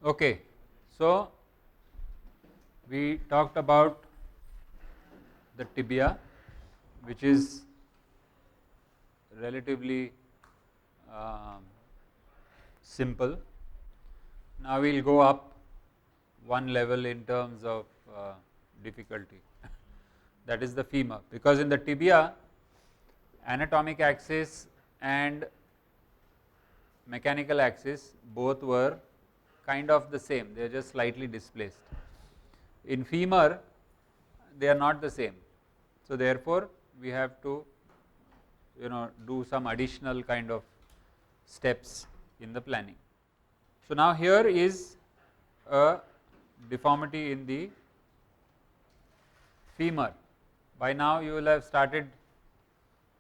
Okay, so we talked about the tibia, which is relatively simple. Now we will go up one level in terms of difficulty, that is the femur, because in the tibia anatomic axis and mechanical axis both were kind of the same, they are just slightly displaced. In femur they are not the same, so therefore we have to do some additional kind of steps in the planning. So now here is a deformity in the femur. By now you will have started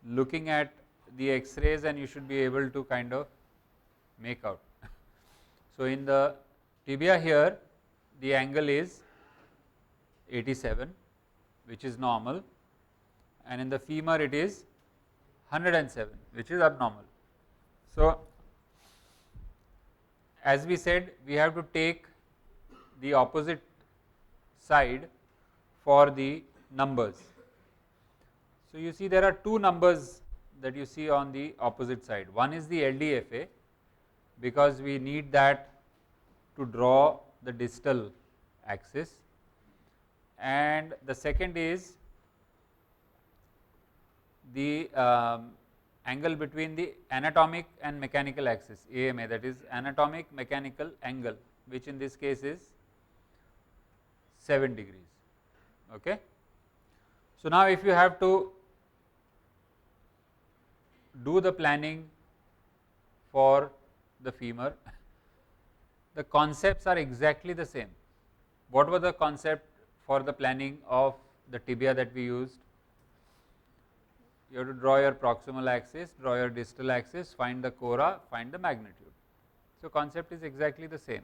looking at the X-rays and you should be able to kind of make out. So in the tibia here the angle is 87, which is normal, and in the femur it is 107, which is abnormal. So as we said, we have to take the opposite side for the numbers. So you see there are two numbers that you see on the opposite side. One is the LDFA, because we need that to draw the distal axis, and the second is the angle between the anatomic and mechanical axis, AMA, that is anatomic mechanical angle, which in this case is 7 degrees. Okay. So now if you have to do the planning for the femur, the concepts are exactly the same. What was the concept for the planning of the tibia that we used? You have to draw your proximal axis, draw your distal axis, find the cora, find the magnitude. So concept is exactly the same.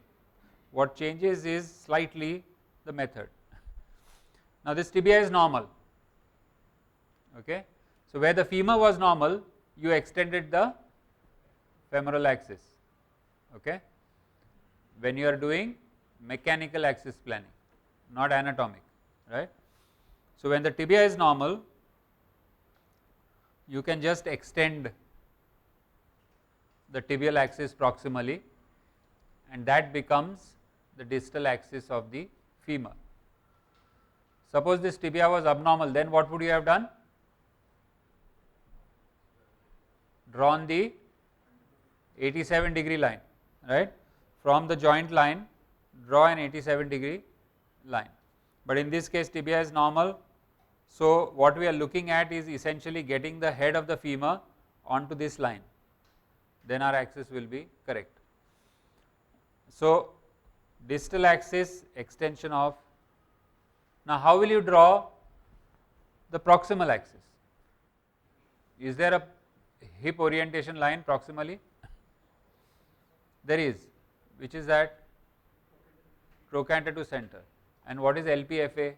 What changes is slightly the method. Now this tibia is normal. Okay. So where the femur was normal, you extended the femoral axis. Okay. When you are doing mechanical axis planning, not anatomic, right. So when the tibia is normal, you can just extend the tibial axis proximally, and that becomes the distal axis of the femur. Suppose this tibia was abnormal, then what would you have done? Drawn the 87 degree line, right. From the joint line, draw an 87 degree line. But in this case tibia is normal, so what we are looking at is essentially getting the head of the femur onto this line, then our axis will be correct. So distal axis, extension of. Now how will you draw the proximal axis? Is there a hip orientation line proximally? There is, which is at trochanter to center. And what is LPFA?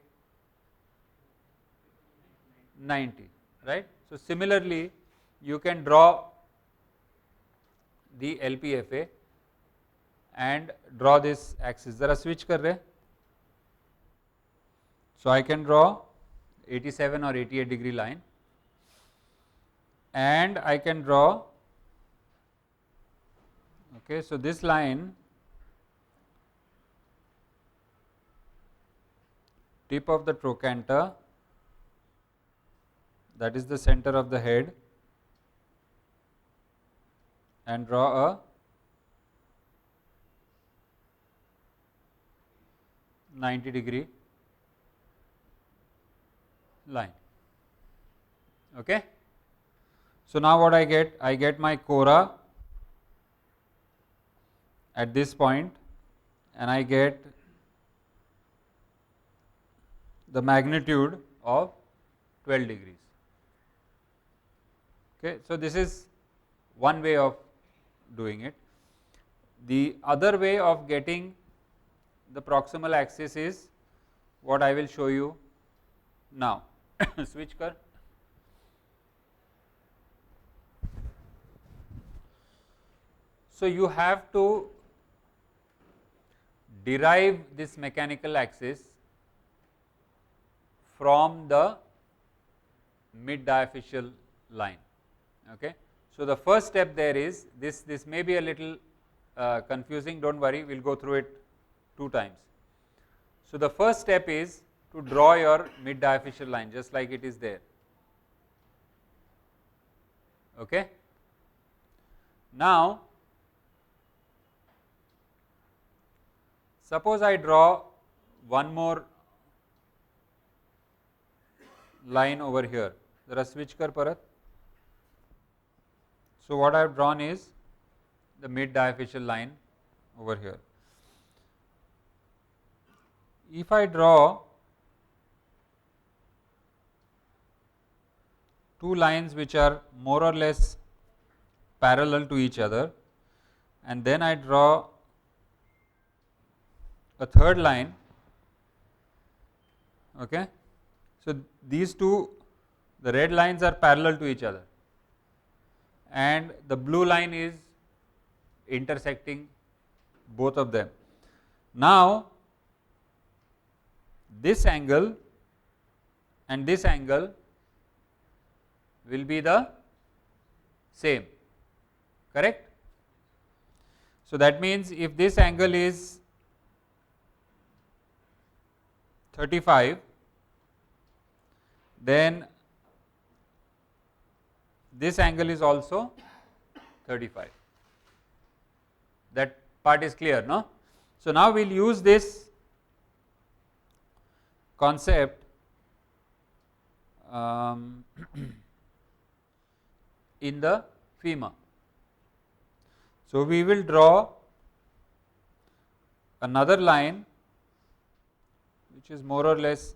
90, right. So similarly you can draw the LPFA and draw this axis. Zara switch kar rahe. So I can draw 87 or 88 degree line, and I can draw, okay, so this line, tip of the trochanter, that is the center of the head, and draw a 90 degree line. Okay. So now what I get my cora at this point, and I get the magnitude of 12 degrees. Okay. So this is one way of doing it. The other way of getting the proximal axis is what I will show you now. Switch kar. So you have to derive this mechanical axis from the mid diaphyseal line. Okay. So, the first step there is this may be a little confusing, do not worry, we will go through it 2 times. So, the first step is to draw your mid diaphyseal line just like it is there. Okay. Now, suppose I draw one more line over here, जरा switch कर परत. So, what I have drawn is the mid diaphyseal line over here. If I draw 2 lines which are more or less parallel to each other, and then I draw a third line. Okay. So, these two, the red lines are parallel to each other and the blue line is intersecting both of them. Now, this angle and this angle will be the same, correct? So, that means if this angle is 35, then this angle is also 35. That part is clear, no? So, now we will use this concept in the femur. So, we will draw another line which is more or less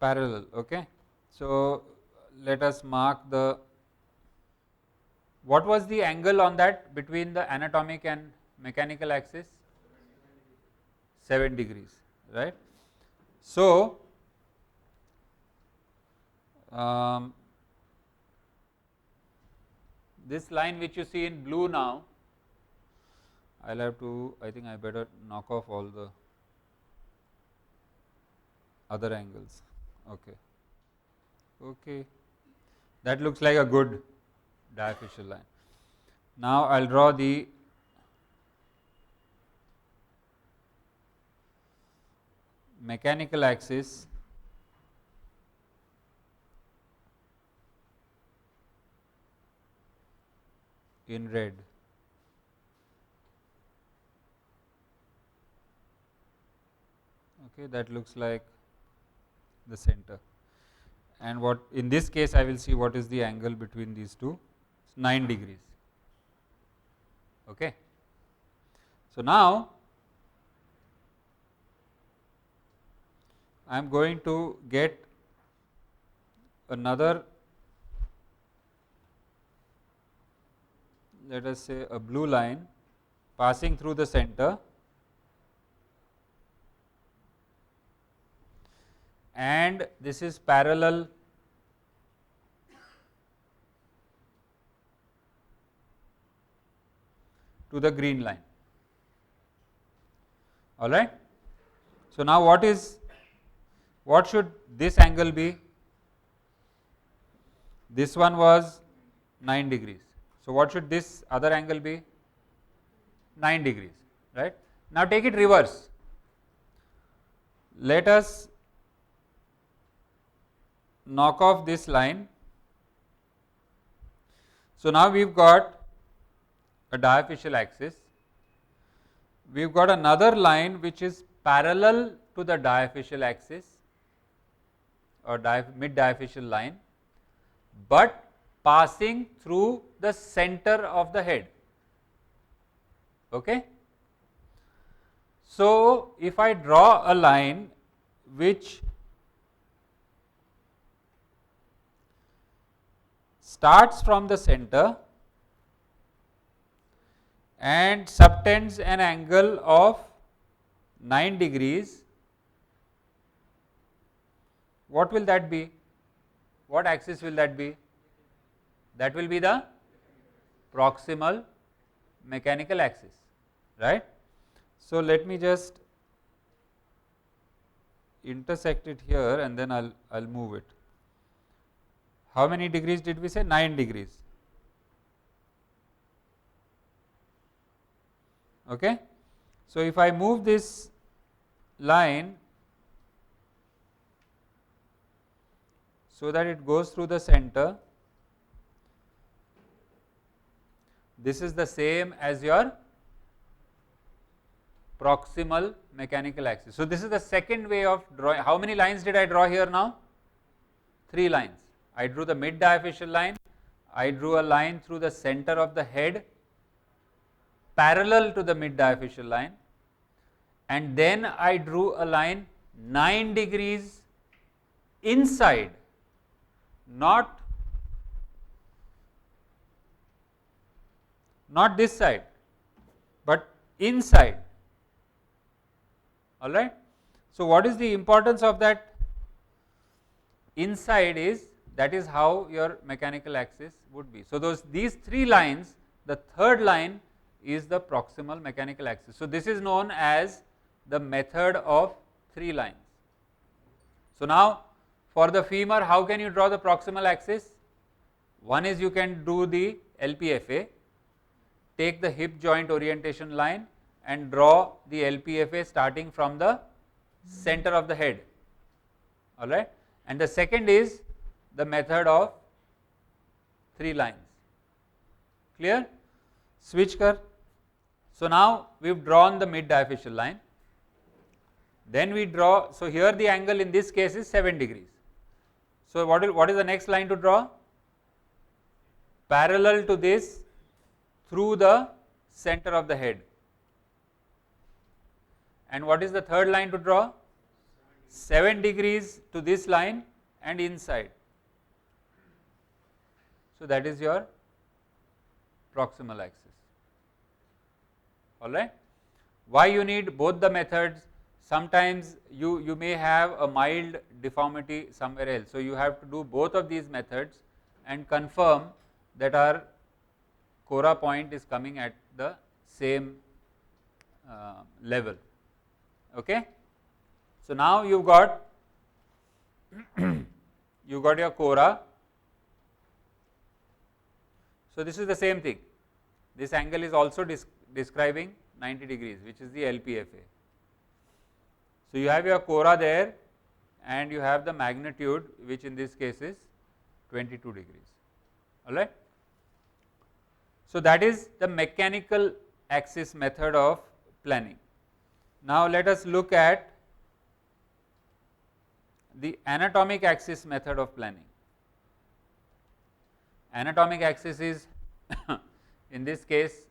parallel. Okay. So, let us mark the, what was the angle on that between the anatomic and mechanical axis? 7 degrees, right. So, this line which you see in blue now, I will have to, I think I better knock off all the other angles. Okay. Okay. That looks like a good diaphyseal line. Now, I will draw the mechanical axis in red. Okay, that looks like the center. And what in this case I will see what is the angle between these two, it's 9 degrees. Okay. So, now I am going to get another, let us say a blue line passing through the center and this is parallel to the green line. All right. So, now what should this angle be? This one was 9 degrees. So, what should this other angle be? 9 degrees, right. Now, take it reverse. Let us knock off this line. So, now we have got a diaphyseal axis, we have got another line which is parallel to the diaphyseal axis or mid diaphyseal line, but passing through the center of the head. Okay. So, if I draw a line which starts from the center and subtends an angle of 9 degrees, what will that be? What axis will that be? That will be the proximal mechanical axis, right. So let me just intersect it here and then I'll move it. How many degrees did we say? 9 degrees. Okay. So if I move this line so that it goes through the center, this is the same as your proximal mechanical axis. So this is the second way of drawing. How many lines did I draw here now? 3 lines. I drew the mid diaphysial line, I drew a line through the center of the head parallel to the mid diaphysial line, and then I drew a line 9 degrees inside, not this side, but inside. All right. So what is the importance of that inside is, that is how your mechanical axis would be. So these 3 lines, the third line is the proximal mechanical axis. So this is known as the method of 3 lines. So now for the femur, how can you draw the proximal axis? One is you can do the LPFA, take the hip joint orientation line and draw the LPFA starting from the center of the head. All right. And the second is the method of 3 lines. Clear? Switch kar. So now we have drawn the mid diaphysial line. Then we draw, so here the angle in this case is 7 degrees. So what is the next line to draw? Parallel to this through the center of the head. And what is the third line to draw? 7 degrees to this line and inside. So that is your proximal axis. All right. Why you need both the methods? Sometimes you may have a mild deformity somewhere else. So you have to do both of these methods and confirm that our Cora point is coming at the same level. Okay. So now you got your Cora. So this is the same thing. This angle is also describing 90 degrees, which is the LPFA. So you have your Cora there and you have the magnitude, which in this case is 22 degrees. All right. So that is the mechanical axis method of planning. Now let us look at the anatomic axis method of planning. Anatomic axis is in this case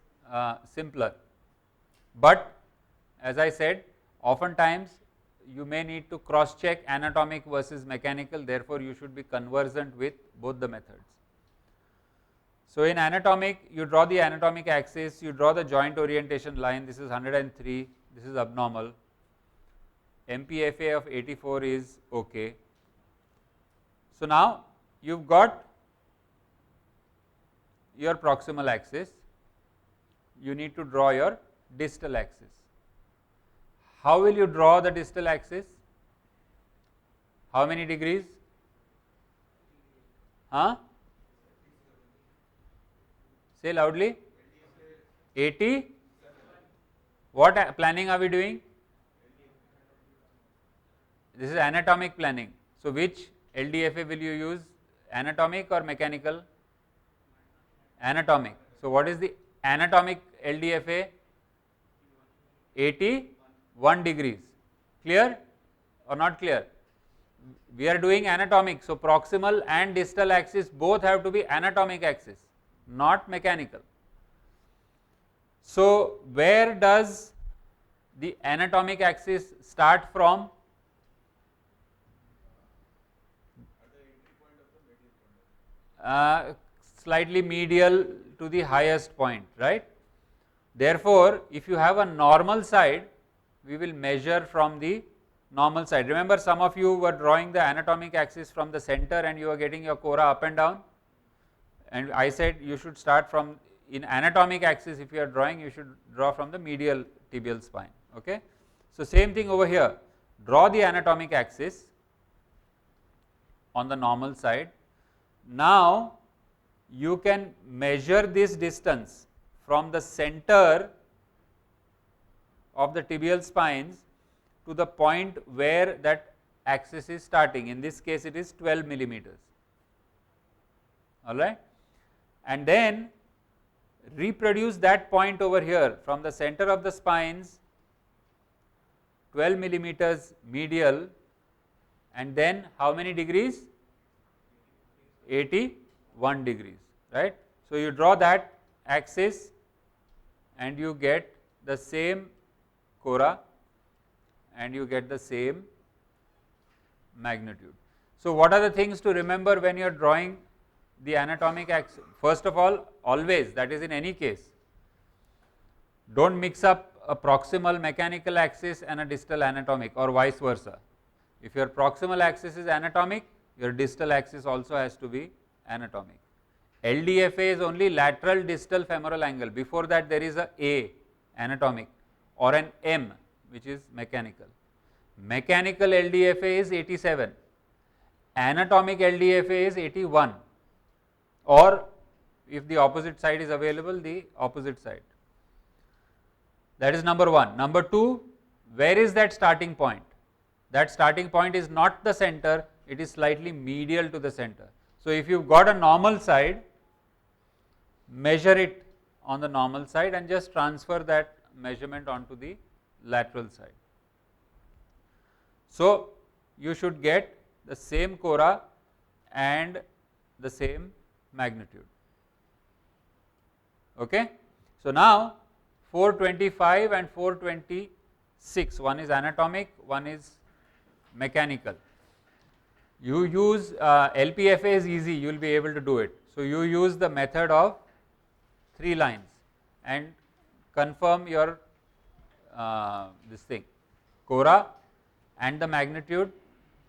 simpler, but as I said, oftentimes you may need to cross check anatomic versus mechanical, therefore you should be conversant with both the methods. So in anatomic, you draw the anatomic axis, you draw the joint orientation line, this is 103, this is abnormal, MPFA of 84 is okay. So now you have got your proximal axis, you need to draw your distal axis. How will you draw the distal axis? How many degrees? Huh? Say loudly. 80. What planning are we doing? This is anatomic planning. So which LDFA will you use? Anatomic or mechanical? Anatomic. So what is the anatomic LDFA? 81 degrees. Clear or not clear? We are doing anatomic. So proximal and distal axis both have to be anatomic axis, not mechanical. So where does the anatomic axis start from? Slightly medial to the highest point, right? Therefore, if you have a normal side, we will measure from the normal side. Remember, some of you were drawing the anatomic axis from the center and you were getting your Cora up and down, and I said you should start from, in anatomic axis if you are drawing, you should draw from the medial tibial spine. Okay. So, same thing over here, draw the anatomic axis on the normal side. Now, you can measure this distance from the center of the tibial spines to the point where that axis is starting. In this case, it is 12 millimeters, all right, and then reproduce that point over here from the center of the spines 12 millimeters medial, and then how many degrees? 81 degrees, right. So, you draw that axis and you get the same cora and you get the same magnitude. So, what are the things to remember when you are drawing the anatomic axis? First of all, always, that is in any case, do not mix up a proximal mechanical axis and a distal anatomic or vice versa. If your proximal axis is anatomic, your distal axis also has to be anatomic. LDFA is only lateral distal femoral angle. Before that, there is a anatomic or an M, which is mechanical. Mechanical LDFA is 87, anatomic LDFA is 81, or if the opposite side is available, the opposite side. That is number one. Number two, where is that starting point? That starting point is not the center, it is slightly medial to the center. So, if you have got a normal side, measure it on the normal side and just transfer that measurement onto the lateral side. So, you should get the same cora and the same magnitude. Okay. So, now 425 and 426, one is anatomic, one is mechanical. You use LPFA is easy, you will be able to do it. So, you use the method of 3 lines and confirm your this thing, cora and the magnitude.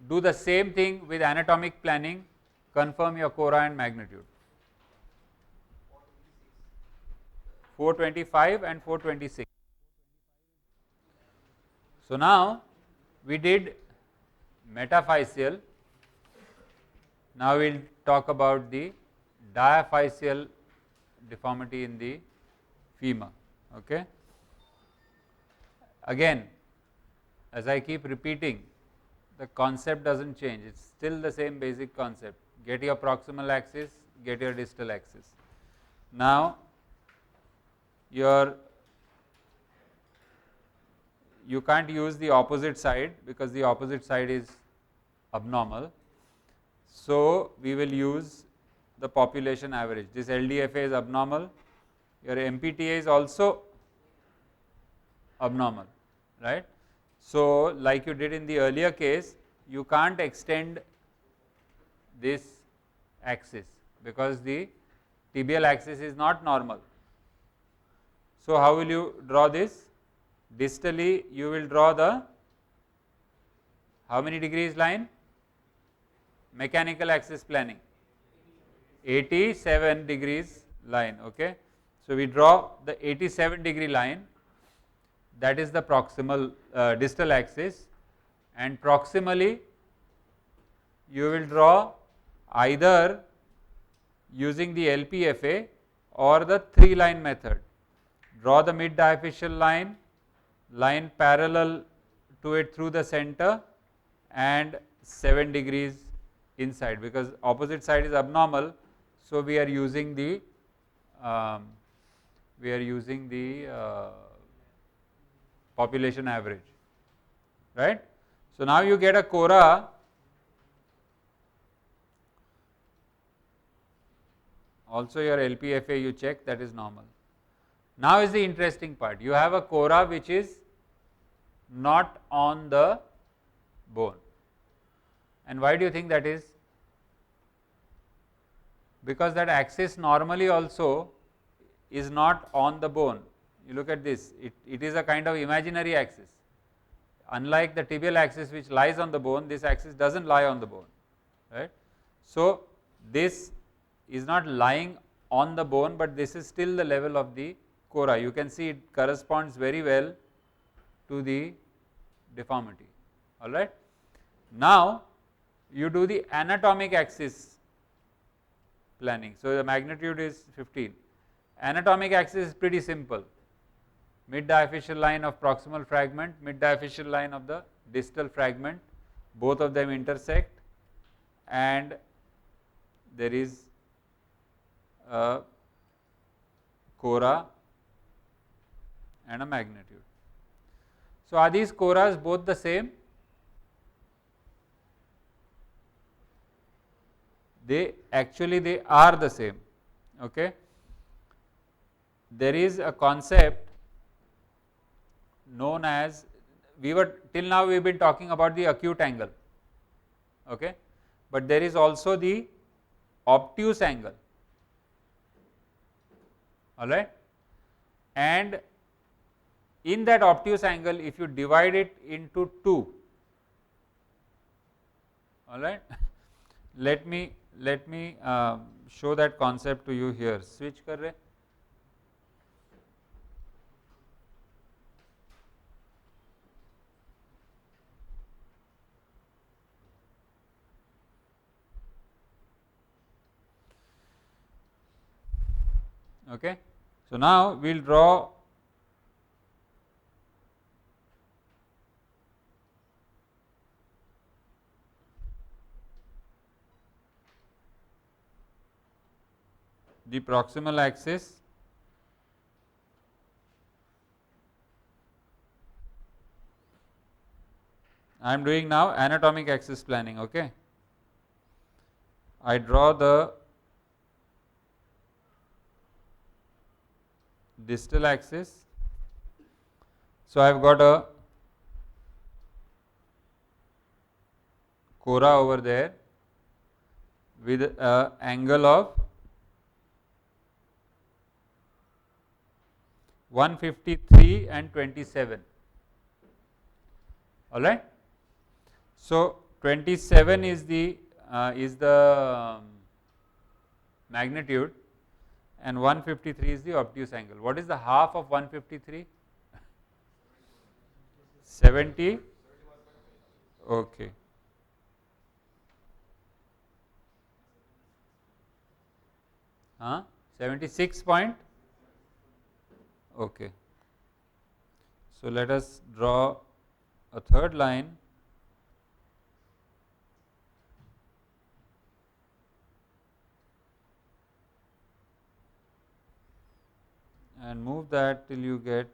Do the same thing with anatomic planning, confirm your cora and magnitude. 425 and 426. So, now we did metaphyseal. Now, we will talk about the diaphyseal deformity in the femur. Okay. Again, as I keep repeating, the concept does not change, it is still the same basic concept. Get your proximal axis, get your distal axis. Now, you can't use the opposite side because the opposite side is abnormal. So, we will use the population average. This LDFA is abnormal, your MPTA is also abnormal, right. So, like you did in the earlier case, you can't extend this axis because the tibial axis is not normal. So, how will you draw this? Distally, you will draw the how many degrees line? Mechanical axis planning, 87 degrees line. Okay. So, we draw the 87 degree line, that is the proximal distal axis, and proximally you will draw either using the LPFA or the 3 line method. Draw the mid diaphyseal line, line parallel to it through the center and 7 degrees inside, because opposite side is abnormal. So, we are using the population average, right. So, now you get a cora also, your LPFA you check, that is normal. Now is the interesting part, you have a cora which is not on the bone. And why do you think that is? Because that axis normally also is not on the bone. You look at this, it is a kind of imaginary axis. Unlike the tibial axis which lies on the bone, this axis does not lie on the bone, right. So, this is not lying on the bone, but this is still the level of the cora. You can see it corresponds very well to the deformity. All right. Now, you do the anatomic axis planning. So, the magnitude is 15. Anatomic axis is pretty simple. Mid diaphyseal line of proximal fragment, mid diaphyseal line of the distal fragment, both of them intersect, and there is a chora and a magnitude. So, are these choras both the same? They are the same. Okay. There is a concept known as, till now we have been talking about the acute angle, okay, but there is also the obtuse angle, all right, and in that obtuse angle, if you divide it into two, all right, let me show that concept to you here. Switch kar rahe. Okay. So, now we will draw the proximal axis I am doing now anatomic axis planning. Okay. I draw the distal axis. So, I have got a chora over there with an angle of 153 and 27. All right. So, 27 is the magnitude and 153 is the obtuse angle. What is the half of 153? 70. Okay. Huh? 76 point. Okay. So, let us draw a third line. And move that till you get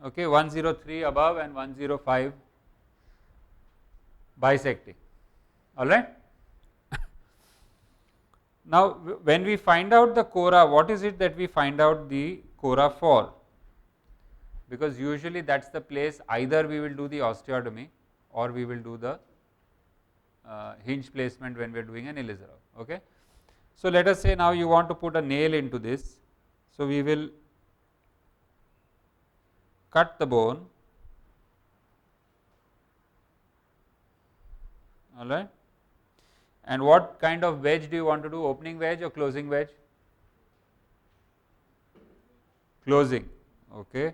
okay, 103 above and 105 bisecting. All right. Now, when we find out the chora, what is it that we find out the chora for? Because usually that is the place either we will do the osteotomy or we will do the hinge placement when we are doing an Elizarov. Okay. So, let us say now you want to put a nail into this. So, we will cut the bone, all right, and what kind of wedge do you want to do, opening wedge or closing wedge? Closing, okay.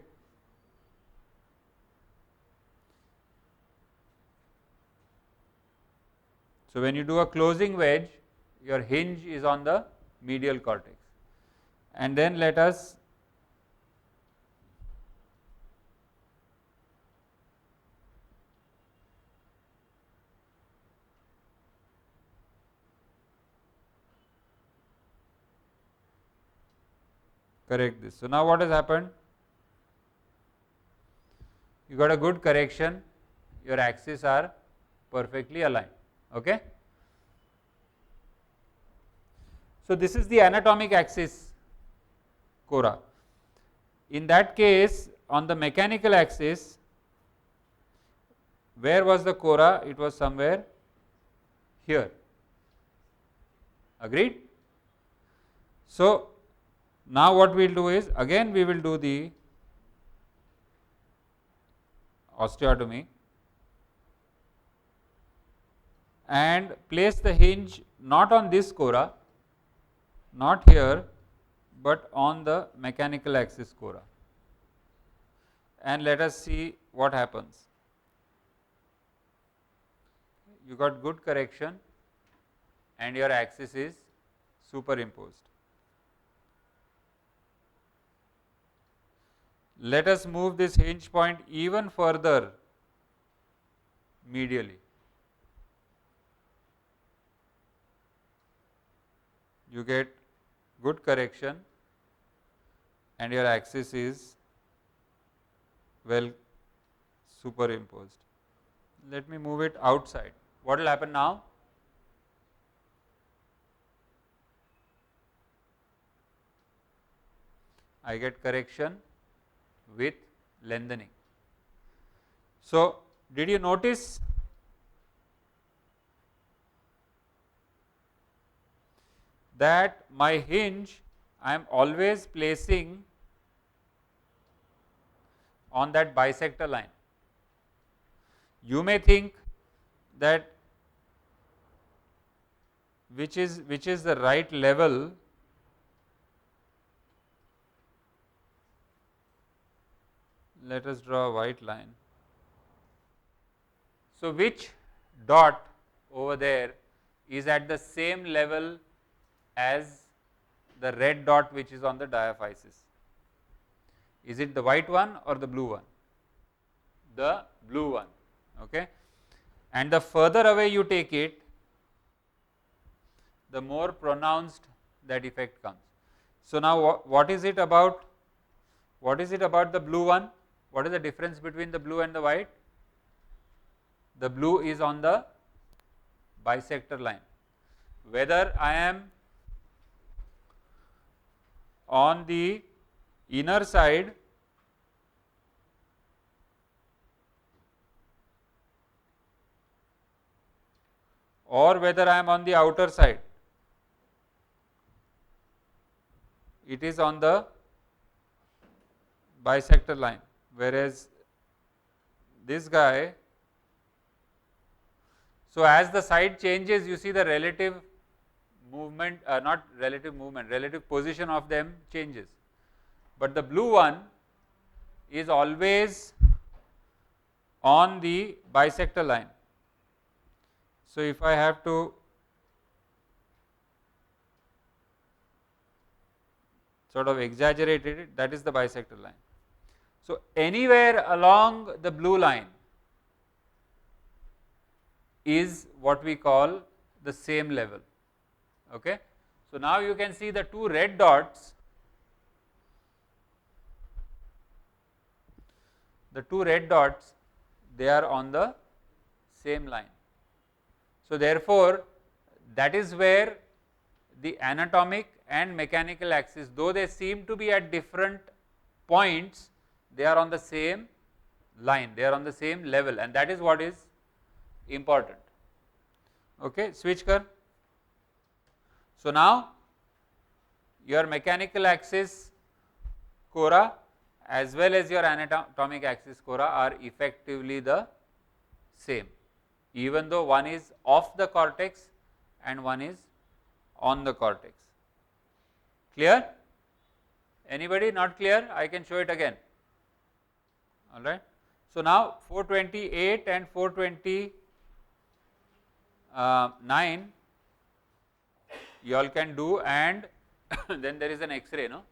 So, when you do a closing wedge, your hinge is on the medial cortex, and then let us correct this. So, now what has happened? You got a good correction, your axes are perfectly aligned. Okay. So, this is the anatomic axis chora. In that case, on the mechanical axis, Where was the cora? It was somewhere here. Agreed? So, now what we will do is, again we will do the osteotomy and place the hinge not on this cora, not here, but on the mechanical axis cora, and let us see what happens. You got good correction and your axis is superimposed. Let us move this hinge point even further medially. You get good correction and your axis is well superimposed. Let me move it outside. What will happen now? I get correction with lengthening. So, did you notice that my hinge I am always placing on that bisector line? You may think that which is the right level. Let us draw a white line. So, which dot over there is at the same level as the red dot which is on the diaphysis? Is it the white one or the blue one? The blue one, okay. And the further away you take it, the more pronounced that effect comes. So, now what is it about? What is it about the blue one? What is the difference between the blue and the white? The blue is on the bisector line. Whether I am on the inner side or whether I am on the outer side, it is on the bisector line, whereas this guy, so as the side changes, you see the relative movement, not relative movement, relative position of them changes, but the blue one is always on the bisector line. So, if I have to sort of exaggerate it, that is the bisector line. So, anywhere along the blue line is what we call the same level, okay. So, now you can see the two red dots, they are on the same line. So, therefore, that is where the anatomic and mechanical axis, though they seem to be at different points, they are on the same line, they are on the same level, and that is what is important. Okay, switch kar. So, now your mechanical axis cora as well as your anatomic axis cora are effectively the same, even though one is off the cortex and one is on the cortex. Clear? Anybody not clear? I can show it again. All right. So, now 428 and 429 you all can do, and then there is an X-ray, no?